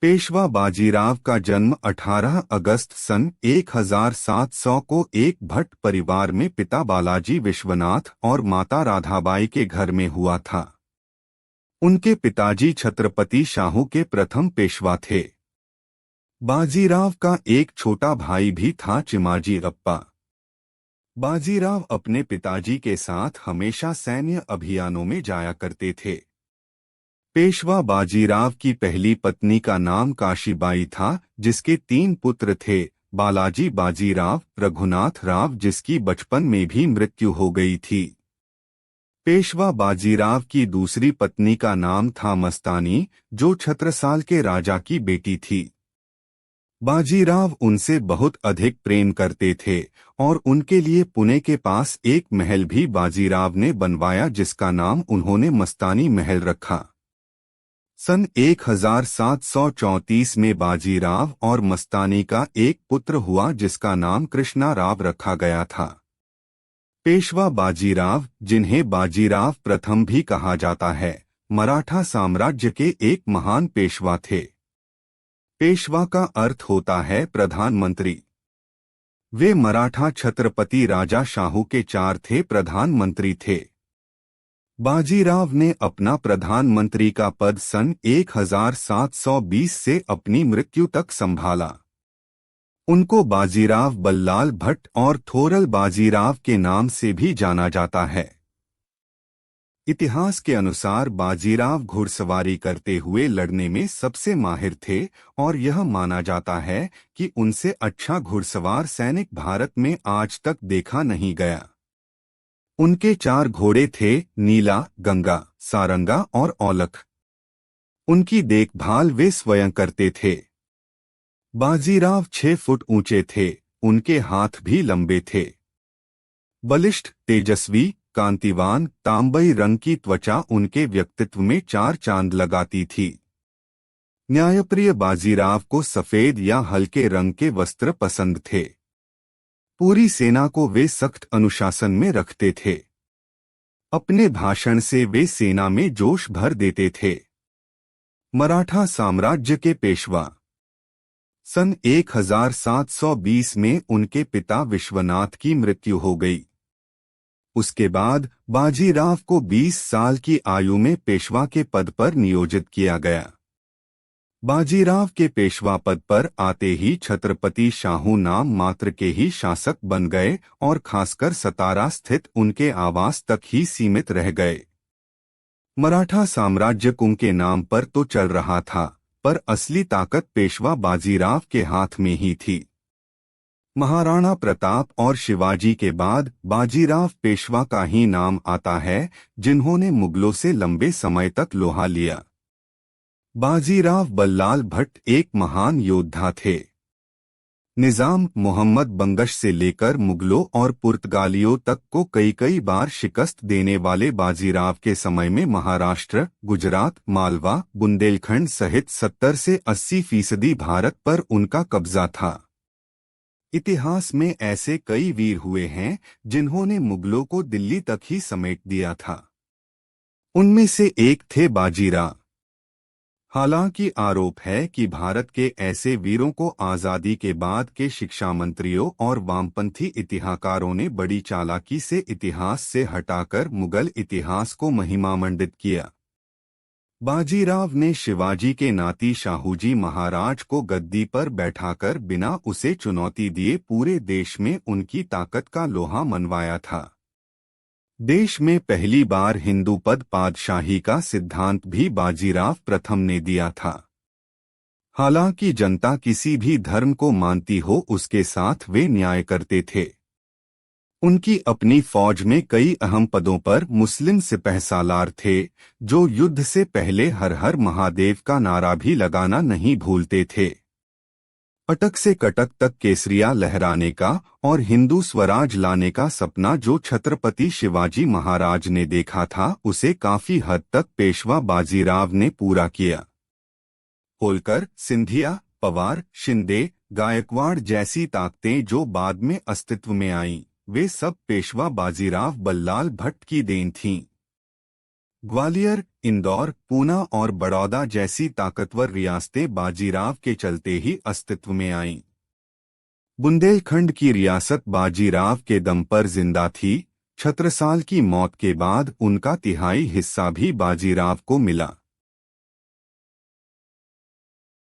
पेशवा बाजीराव का जन्म 18 अगस्त सन 1700 को एक भट्ट परिवार में पिता बालाजी विश्वनाथ और माता राधाबाई के घर में हुआ था। उनके पिताजी छत्रपति शाहू के प्रथम पेशवा थे। बाजीराव का एक छोटा भाई भी था, चिमाजी अप्पा। बाजीराव अपने पिताजी के साथ हमेशा सैन्य अभियानों में जाया करते थे। पेशवा बाजीराव की पहली पत्नी का नाम काशीबाई था, जिसके 3 पुत्र थे, बालाजी बाजीराव, रघुनाथ राव, जिसकी बचपन में भी मृत्यु हो गई थी। पेशवा बाजीराव की दूसरी पत्नी का नाम था मस्तानी, जो छत्रसाल के राजा की बेटी थी। बाजीराव उनसे बहुत अधिक प्रेम करते थे और उनके लिए पुणे के पास एक महल भी बाजीराव ने बनवाया, जिसका नाम उन्होंने मस्तानी महल रखा। सन 1734 में बाजीराव और मस्तानी का एक पुत्र हुआ, जिसका नाम कृष्णा राव रखा गया था। पेशवा बाजीराव, जिन्हें बाजीराव प्रथम भी कहा जाता है, मराठा साम्राज्य के एक महान पेशवा थे। पेशवा का अर्थ होता है प्रधानमंत्री। वे मराठा छत्रपति राजा शाहू के 4थे प्रधानमंत्री थे। बाजीराव ने अपना प्रधानमंत्री का पद सन 1720 से अपनी मृत्यु तक संभाला। उनको बाजीराव बल्लाल भट्ट और थोरल बाजीराव के नाम से भी जाना जाता है। इतिहास के अनुसार बाजीराव घुड़सवारी करते हुए लड़ने में सबसे माहिर थे और यह माना जाता है कि उनसे अच्छा घुड़सवार सैनिक भारत में आज तक देखा नहीं गया। उनके 4 घोड़े थे, नीला, गंगा, सारंगा और औलख। उनकी देखभाल वे स्वयं करते थे। बाजीराव 6 फुट ऊंचे थे, उनके हाथ भी लंबे थे। बलिष्ठ, तेजस्वी, कांतिवान, तांबई रंग की त्वचा उनके व्यक्तित्व में 4 चांद लगाती थी। न्यायप्रिय बाजीराव को सफेद या हल्के रंग के वस्त्र पसंद थे। पूरी सेना को वे सख्त अनुशासन में रखते थे। अपने भाषण से वे सेना में जोश भर देते थे। मराठा साम्राज्य के पेशवा। सन 1720 में उनके पिता विश्वनाथ की मृत्यु हो गई। उसके बाद बाजीराव को 20 साल की आयु में पेशवा के पद पर नियोजित किया गया। बाजीराव के पेशवा पद पर आते ही छत्रपति शाहू नाम मात्र के ही शासक बन गए और खासकर सतारा स्थित उनके आवास तक ही सीमित रह गए। मराठा साम्राज्य उनके नाम पर तो चल रहा था, पर असली ताकत पेशवा बाजीराव के हाथ में ही थी। महाराणा प्रताप और शिवाजी के बाद बाजीराव पेशवा का ही नाम आता है, जिन्होंने मुगलों से लंबे समय तक लोहा लिया। बाजीराव बल्लाल भट्ट एक महान योद्धा थे। निजाम मोहम्मद बंगश से लेकर मुगलों और पुर्तगालियों तक को कई बार शिकस्त देने वाले बाजीराव के समय में महाराष्ट्र, गुजरात, मालवा, बुंदेलखंड सहित 70 से 80% भारत पर उनका कब्जा था। इतिहास में ऐसे कई वीर हुए हैं जिन्होंने मुगलों को दिल्ली तक ही समेट दिया था। उनमें से एक थे बाजीराव। हालांकि आरोप है कि भारत के ऐसे वीरों को आजादी के बाद के शिक्षा मंत्रियों और वामपंथी इतिहासकारों ने बड़ी चालाकी से इतिहास से हटाकर मुगल इतिहास को महिमामंडित किया। बाजीराव ने शिवाजी के नाती शाहूजी महाराज को गद्दी पर बैठाकर बिना उसे चुनौती दिए पूरे देश में उनकी ताकत का लोहा मनवाया था। देश में पहली बार हिंदू पद पादशाही का सिद्धांत भी बाजीराव प्रथम ने दिया था। हालांकि जनता किसी भी धर्म को मानती हो, उसके साथ वे न्याय करते थे। उनकी अपनी फौज में कई अहम पदों पर मुस्लिम सिपहसालार थे, जो युद्ध से पहले हर हर महादेव का नारा भी लगाना नहीं भूलते थे। अटक से कटक तक केसरिया लहराने का और हिंदू स्वराज लाने का सपना जो छत्रपति शिवाजी महाराज ने देखा था, उसे काफी हद तक पेशवा बाजीराव ने पूरा किया। होलकर, सिंधिया, पवार, शिंदे, गायकवाड़ जैसी ताकतें जो बाद में अस्तित्व में आईं, वे सब पेशवा बाजीराव बल्लाल भट्ट की देन थीं। ग्वालियर, इंदौर, पूना और बड़ौदा जैसी ताकतवर रियासतें बाजीराव के चलते ही अस्तित्व में आईं। बुंदेलखंड की रियासत बाजीराव के दम पर जिंदा थी। छत्रसाल की मौत के बाद उनका तिहाई हिस्सा भी बाजीराव को मिला।